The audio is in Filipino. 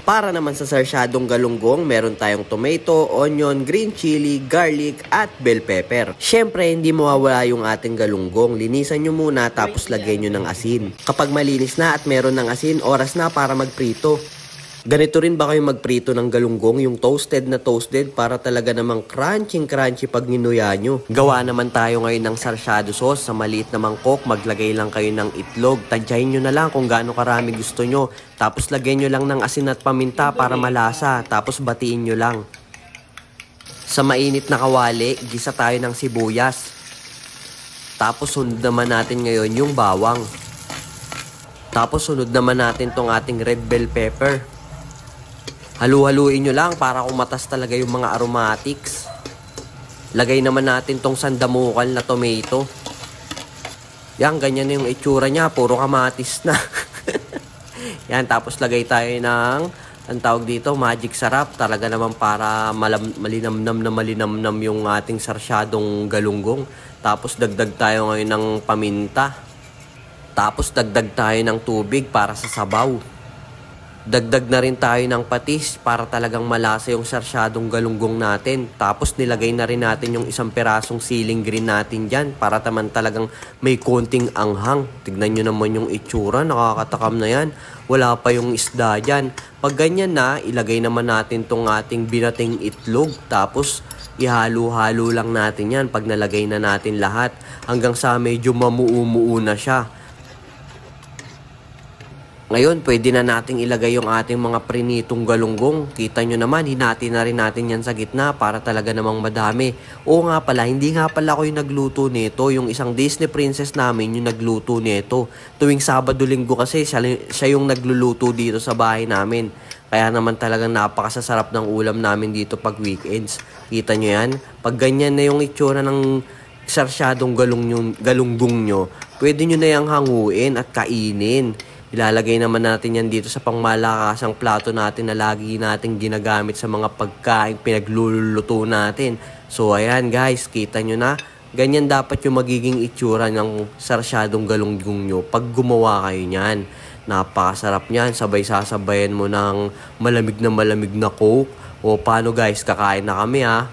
Para naman sa sarsyadong galunggong, meron tayong tomato, onion, green chili, garlic at bell pepper. Syempre, hindi mawawala yung ating galunggong. Linisan nyo muna tapos lagyan nyo ng asin. Kapag malinis na at meron ng asin, oras na para magprito. Ganito rin ba kayo magprito ng galunggong, yung toasted na toasted para talaga namang crunchy pag ninuya nyo? Gawa naman tayo ngayon ng sarsyado sauce. Sa maliit na mangkok, maglagay lang kayo ng itlog. Tansyahin nyo na lang kung gaano karami gusto nyo. Tapos lagyan nyo lang ng asin at paminta para malasa. Tapos batiin nyo lang. Sa mainit na kawali, gisa tayo ng sibuyas. Tapos sunod naman natin ngayon yung bawang. Tapos sunod naman natin tong ating red bell pepper. Halu-haluin nyo lang para kumatas talaga yung mga aromatics. Lagay naman natin tong sandamukal na tomato. Yan, ganyan yung itsura niya. Puro kamatis na. Yan, tapos lagay tayo ng, ang tawag dito, magic sarap. Talaga naman para malinamnam yung ating sarsyadong galunggong. Tapos dagdag tayo ngayon ng paminta. Tapos dagdag tayo ng tubig para sa sabaw. Dagdag na rin tayo ng patis para talagang malasa yung sarsyadong galunggong natin. Tapos nilagay na rin natin yung isang perasong siling green natin dyan para naman talagang may konting anghang. Tignan nyo naman yung itsura, nakakatakam na yan. Wala pa yung isda dyan. Pag ganyan na, ilagay naman natin tong ating binating itlog. Tapos ihalo-halo lang natin yan pag nalagay na natin lahat. Hanggang sa medyo mamuumuo na siya. Ngayon, pwede na nating ilagay yung ating mga prinitong galunggong. Kita nyo naman, hinati na rin natin yan sa gitna para talaga namang madami. Oo nga pala, hindi nga pala ako yung nagluto nito. Yung isang Disney princess namin yung nagluto nito. Tuwing Sabado-Linggo kasi siya yung nagluluto dito sa bahay namin. Kaya naman talagang napakasasarap ng ulam namin dito pag weekends. Kita nyo yan? Pag ganyan na yung itsura ng sarsyadong galunggong nyo, pwede nyo na yung hanguin at kainin. Ilalagay naman natin yan dito sa pangmalakasang plato natin na lagi natin ginagamit sa mga pagkain pinagluluto natin. So ayan guys, kita nyo na. Ganyan dapat yung magiging itsura ng sarsyadong galunggong nyo pag gumawa kayo nyan. Napakasarap nyan. Sabay-sasabayan mo ng malamig na Coke. O paano guys, kakain na kami ha.